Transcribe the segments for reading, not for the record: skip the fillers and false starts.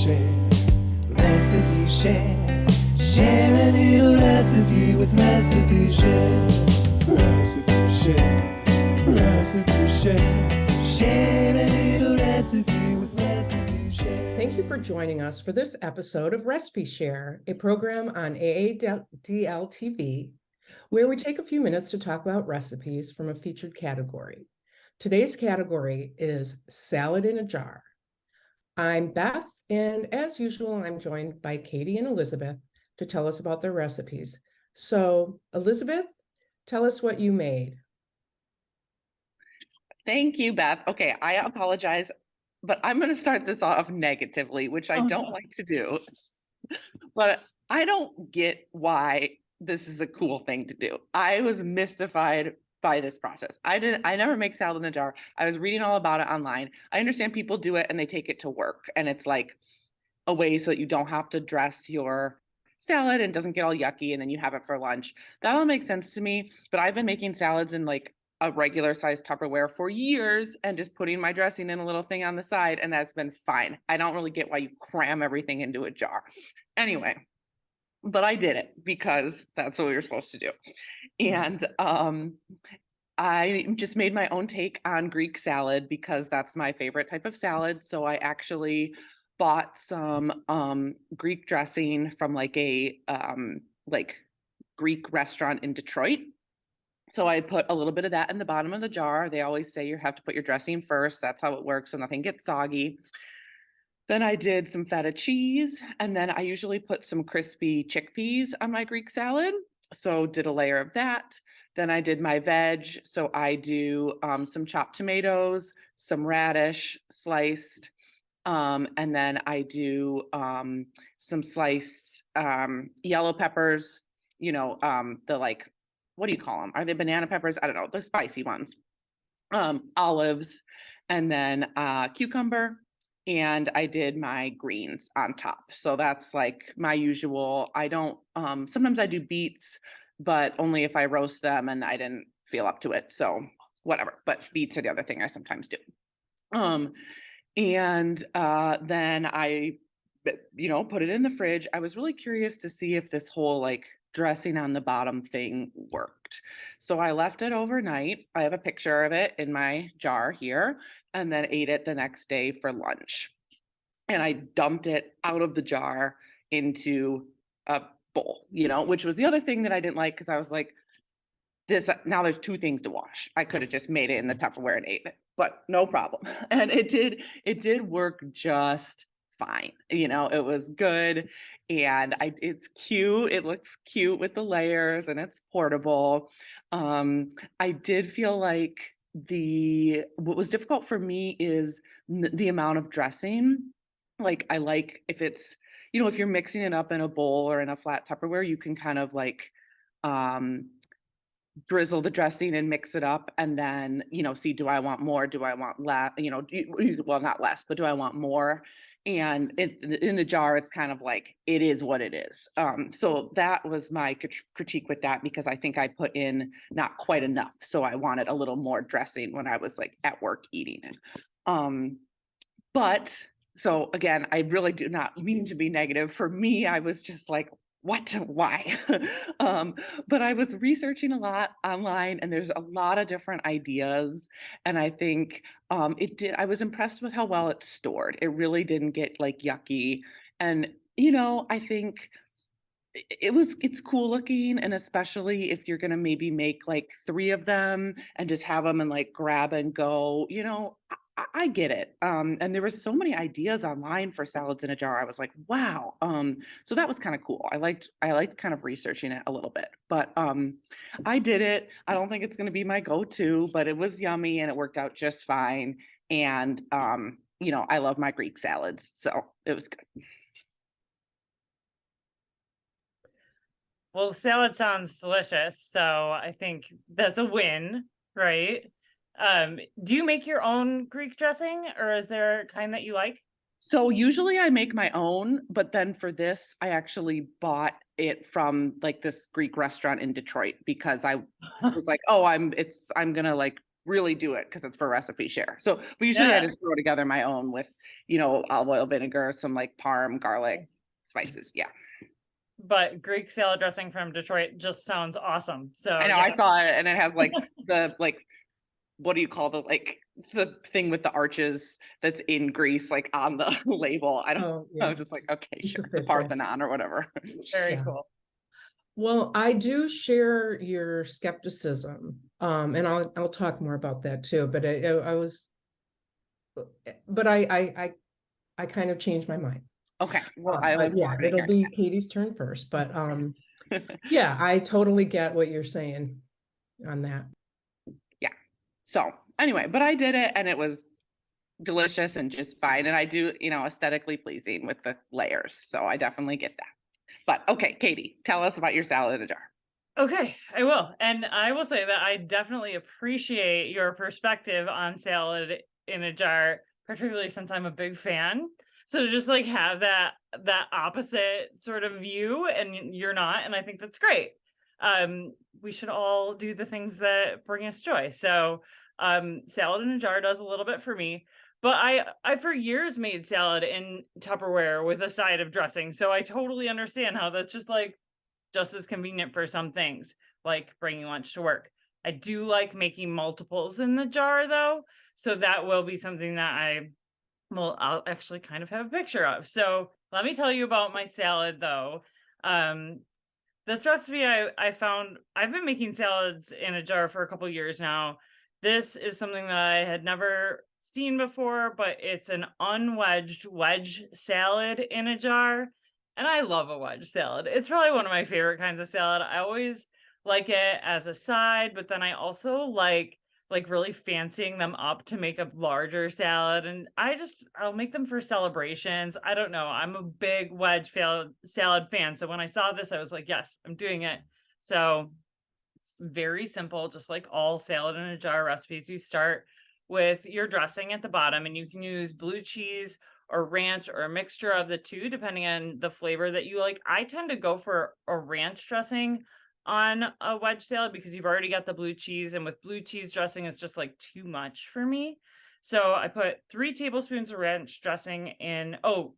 share, recipe share. Share a little recipe with Recipe Share. Recipe Share, Recipe Share. Share a little recipe with Recipe Share. Thank you for joining us for this episode of Recipe Share, a program on AADL TV, where we take a few minutes to talk about recipes from a featured category. Today's category is salad in a jar. I'm Beth, and as usual, I'm joined by Katie and Elizabeth to tell us about their recipes. So, Elizabeth, tell us what you made. Thank you, Beth. Okay, I apologize, but I'm going to start this off negatively, which I don't like to do. But I don't get why this is a cool thing to do. I was mystified by this process. I never make salad in a jar. I was reading all about it online. I understand people do it and they take it to work, and it's like a way so that you don't have to dress your salad and doesn't get all yucky, and then you have it for lunch. That all makes sense to me, but I've been making salads in like a regular size Tupperware for years and just putting my dressing in a little thing on the side, and that's been fine. I don't really get why you cram everything into a jar. Anyway, but I did it because that's what we were supposed to do. And I just made my own take on Greek salad because that's my favorite type of salad. So I actually bought some Greek dressing from like a Greek restaurant in Detroit. So I put a little bit of that in the bottom of the jar. They always say you have to put your dressing first. That's how it works, so nothing gets soggy. Then I did some feta cheese, and then I usually put some crispy chickpeas on my Greek salad. So did a layer of that. Then I did my veg. So I do some chopped tomatoes, some radish sliced, and then I do some sliced yellow peppers, the like, what do you call them? Are they banana peppers? I don't know, the spicy ones. Olives, and then cucumber, and I did my greens on top. So that's like my usual. I don't, sometimes I do beets, but only if I roast them and I didn't feel up to it. So whatever, but beets are the other thing I sometimes do. And then I, put it in the fridge. I was really curious to see if this whole like dressing on the bottom thing worked. So I left it overnight. I have a picture of it in my jar here, and then ate it the next day for lunch. And I dumped it out of the jar into a bowl, which was the other thing that I didn't like, because I was like, now there's two things to wash. I could have just made it in the Tupperware and ate it, but no problem. And it did work just fine. It was good, and it's cute. It looks cute with the layers, and it's portable. I did feel like what was difficult for me is the amount of dressing. Like, I like if it's, if you're mixing it up in a bowl or in a flat Tupperware, you can kind of like drizzle the dressing and mix it up, and then see, do I want more, do I want less, well, not less, but do I want more? And in the jar, it's kind of like, it is what it is. So that was my critique with that, because I think I put in not quite enough, so I wanted a little more dressing when I was like at work eating it. But so again, I really do not mean to be negative. For me, I was just like, what, why? But I was researching a lot online, and there's a lot of different ideas. And I think I was impressed with how well it's stored. It really didn't get like yucky. And, I think it's cool looking. And especially if you're going to maybe make like 3 of them and just have them and like grab and go, I get it. And there were so many ideas online for salads in a jar. I was like, wow. So that was kind of cool. I liked kind of researching it a little bit, but I did it. I don't think it's going to be my go-to, but it was yummy and it worked out just fine. And I love my Greek salads, so it was good. Well, salad sounds delicious, so I think that's a win, right? Do you make your own Greek dressing, or is there a kind that you like? So usually I make my own, but then for this, I actually bought it from like this Greek restaurant in Detroit, because I was like, oh, I'm gonna like really do it because it's for recipe share. So, but usually I Yeah. just throw together my own with, olive oil, vinegar, some like parm, garlic, spices. Yeah. But Greek salad dressing from Detroit just sounds awesome. So I know, yeah. I saw it and it has like what do you call the thing with the arches that's in Greece, like on the label. I Oh, I yeah. was just like, okay, It's sure, the official. Parthenon or whatever. Very Yeah. cool. Well, I do share your skepticism, and I'll talk more about that too. But I kind of changed my mind. Okay, well, I But look yeah, forward to it'll hearing be Katie's turn first. But yeah, I totally get what you're saying on that. So anyway, but I did it and it was delicious and just fine. And I do, aesthetically pleasing with the layers. So I definitely get that. But okay, Katie, tell us about your salad in a jar. Okay, I will. And I will say that I definitely appreciate your perspective on salad in a jar, particularly since I'm a big fan. So to just like have that opposite sort of view and you're not, and I think that's great. We should all do the things that bring us joy. So salad in a jar does a little bit for me. But I for years made salad in Tupperware with a side of dressing. So I totally understand how that's just as convenient for some things, like bringing lunch to work. I do like making multiples in the jar though. So that will be something that I'll actually kind of have a picture of. So let me tell you about my salad though. This recipe I found, I've been making salads in a jar for a couple years now. This is something that I had never seen before, but it's an unwedged wedge salad in a jar. And I love a wedge salad. It's probably one of my favorite kinds of salad. I always like it as a side, but then I also like really fancying them up to make a larger salad. And I'll make them for celebrations. I don't know. I'm a big wedge salad fan. So when I saw this, I was like, yes, I'm doing it. So it's very simple, just like all salad in a jar recipes. You start with your dressing at the bottom, and you can use blue cheese or ranch or a mixture of the two, depending on the flavor that you like. I tend to go for a ranch dressing on a wedge salad because you've already got the blue cheese, and with blue cheese dressing, it's just like too much for me. So I put 3 tablespoons of ranch dressing in. Oh,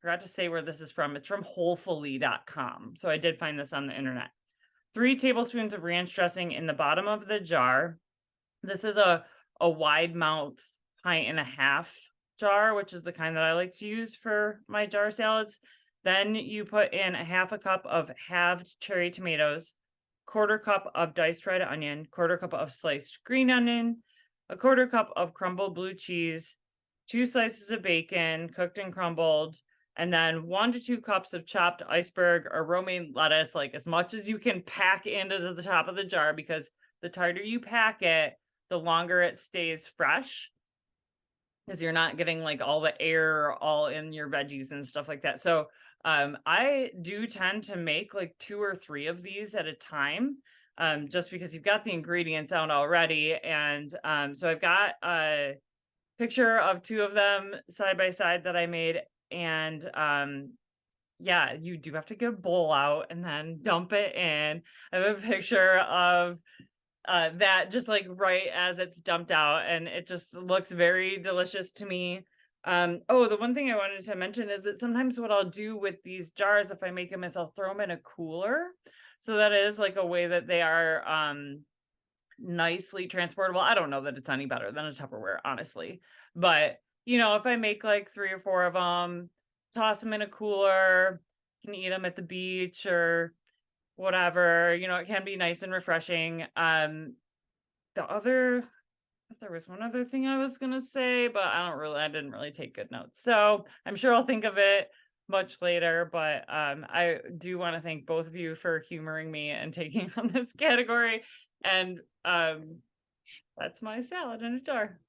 forgot to say where this is from. It's from wholefully.com. So I did find this on the internet. 3 tablespoons of ranch dressing in the bottom of the jar. This is a wide mouth 1.5 jar, which is the kind that I like to use for my jar salads. Then you put in 1/2 cup of halved cherry tomatoes, 1/4 cup of diced red onion, 1/4 cup of sliced green onion, 1/4 cup of crumbled blue cheese, 2 slices of bacon, cooked and crumbled, and then 1 to 2 cups of chopped iceberg or romaine lettuce, like as much as you can pack into the top of the jar, because the tighter you pack it, the longer it stays fresh, because you're not getting like all the air all in your veggies and stuff like that. So I do tend to make like 2 or 3 of these at a time, just because you've got the ingredients out already. And so I've got a picture of 2 of them side by side that I made. And yeah, you do have to get a bowl out and then dump it in. I have a picture of that just like right as it's dumped out, and it just looks very delicious to me. Oh, the one thing I wanted to mention is that sometimes what I'll do with these jars, if I make them, is I'll throw them in a cooler. So that is like a way that they are nicely transportable. I don't know that it's any better than a Tupperware, honestly. But, if I make like 3 or 4 of them, toss them in a cooler, can eat them at the beach or whatever, it can be nice and refreshing. There was one other thing I was gonna say, but I didn't really take good notes. So I'm sure I'll think of it much later, but I do want to thank both of you for humoring me and taking on this category. And that's my salad in a jar.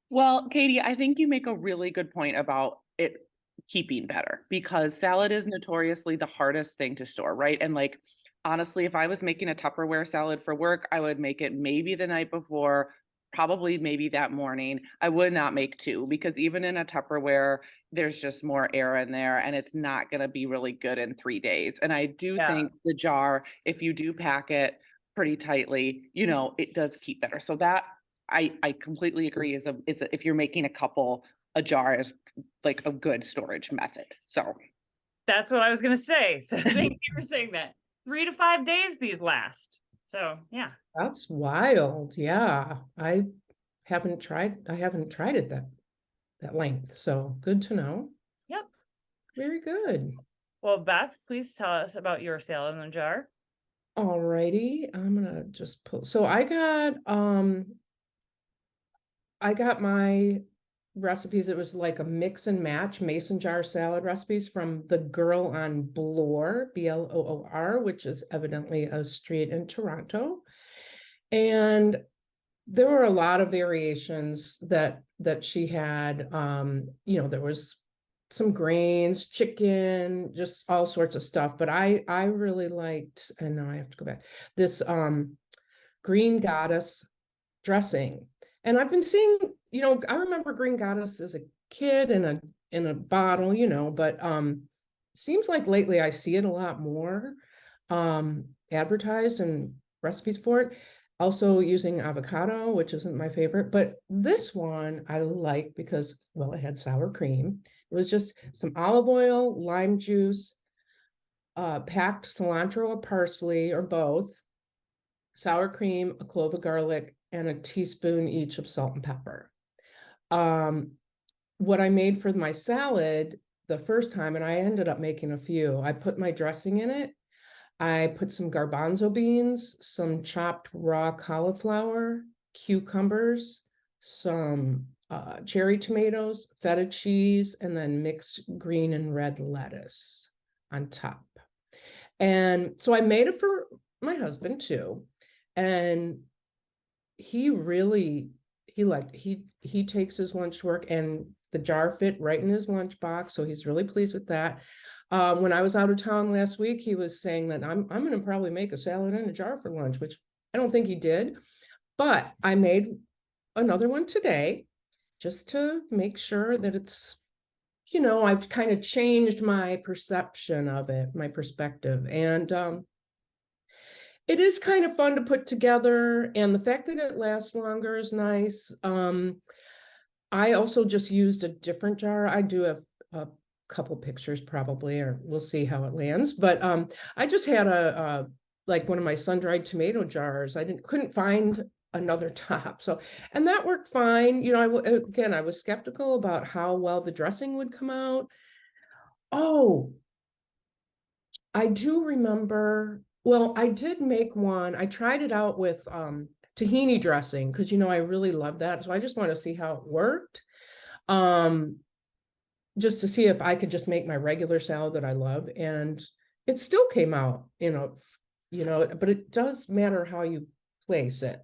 Well, Katie, I think you make a really good point about it keeping better, because salad is notoriously the hardest thing to store, right? And like, honestly, if I was making a Tupperware salad for work, I would make it maybe the night before, probably maybe that morning. I would not make 2, because even in a Tupperware, there's just more air in there and it's not going to be really good in 3 days. And I do think the jar, if you do pack it pretty tightly, it does keep better. So that I completely agree. If you're making a jar is like a good storage method. So That's what I was gonna say. So thank you for saying that. 3 to 5 days these last. So yeah. That's wild. Yeah. I haven't tried it that length. So good to know. Yep. Very good. Well, Beth, please tell us about your sale in the jar. Alrighty. I'm gonna just pull. So I got my recipes. It was like a mix and match mason jar salad recipes from the Girl on Bloor, Bloor, which is evidently a street in Toronto. And there were a lot of variations that she had. There was some grains, chicken, just all sorts of stuff. But I really liked, and now I have to go back, this Green Goddess dressing. And I've been seeing, I remember Green Goddess as a kid in a bottle, but seems like lately I see it a lot more advertised and recipes for it. Also using avocado, which isn't my favorite, but this one I like because, well, it had sour cream. It was just some olive oil, lime juice, packed cilantro or parsley or both, sour cream, a clove of garlic, and a teaspoon each of salt and pepper. What I made for my salad the first time, and I ended up making a few, I put my dressing in it. I put some garbanzo beans, some chopped raw cauliflower, cucumbers, some cherry tomatoes, feta cheese, and then mixed green and red lettuce on top. And so I made it for my husband too. And he takes his lunch to work, and the jar fit right in his lunchbox. So he's really pleased with that. When I was out of town last week, he was saying that I'm going to probably make a salad in a jar for lunch, which I don't think he did, but I made another one today just to make sure that it's, I've kind of changed my perception of it, my perspective. And it is kind of fun to put together, and the fact that it lasts longer is nice. I also just used a different jar. I do have a couple pictures probably, or we'll see how it lands. But I just had like one of my sun-dried tomato jars. I couldn't find another top. So, and that worked fine. I was skeptical about how well the dressing would come out. Oh, I do remember. Well, I did make one. I tried it out with tahini dressing because, I really love that. So I just want to see how it worked. Just to see if I could just make my regular salad that I love. And it still came out, but it does matter how you place it,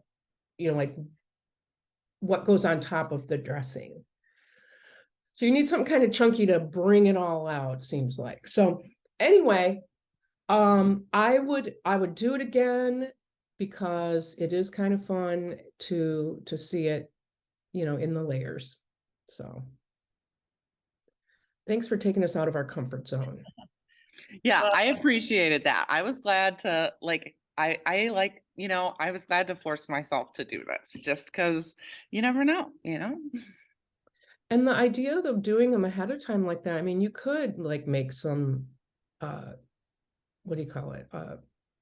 like what goes on top of the dressing. So you need something kind of chunky to bring it all out, seems like. So anyway, I would do it again because it is kind of fun to see it, in the layers. So thanks for taking us out of our comfort zone. Yeah, I appreciated that. I was glad to I was glad to force myself to do this just because you never know, And the idea of doing them ahead of time like that, I mean, you could like make some, what do you call it?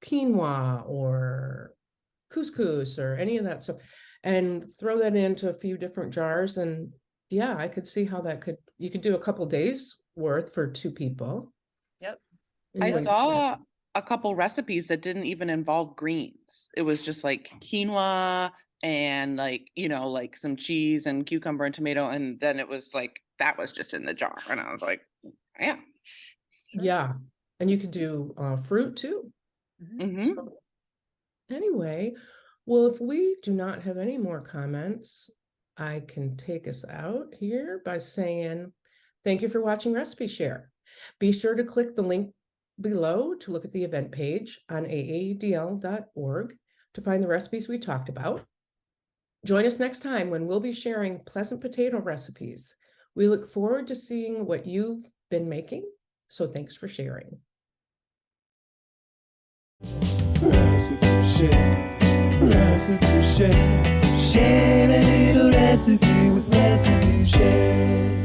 Quinoa or couscous or any of that stuff, and throw that into a few different jars. And yeah, I could see how you could do a couple days worth for 2 people. Yep. I saw a couple recipes that didn't even involve greens. It was just like quinoa and like some cheese and cucumber and tomato, and then it was like that was just in the jar, and I was like, yeah. Yeah, and you could do fruit too. Mm-hmm. So, anyway, well, if we do not have any more comments, I can take us out here by saying thank you for watching Recipe Share. Be sure to click the link below to look at the event page on aadl.org to find the recipes we talked about. Join us next time when we'll be sharing pleasant potato recipes. We look forward to seeing what you've been making, so thanks for sharing. Recipe Share, Recipe Share. Share a little recipe with Recipe Share.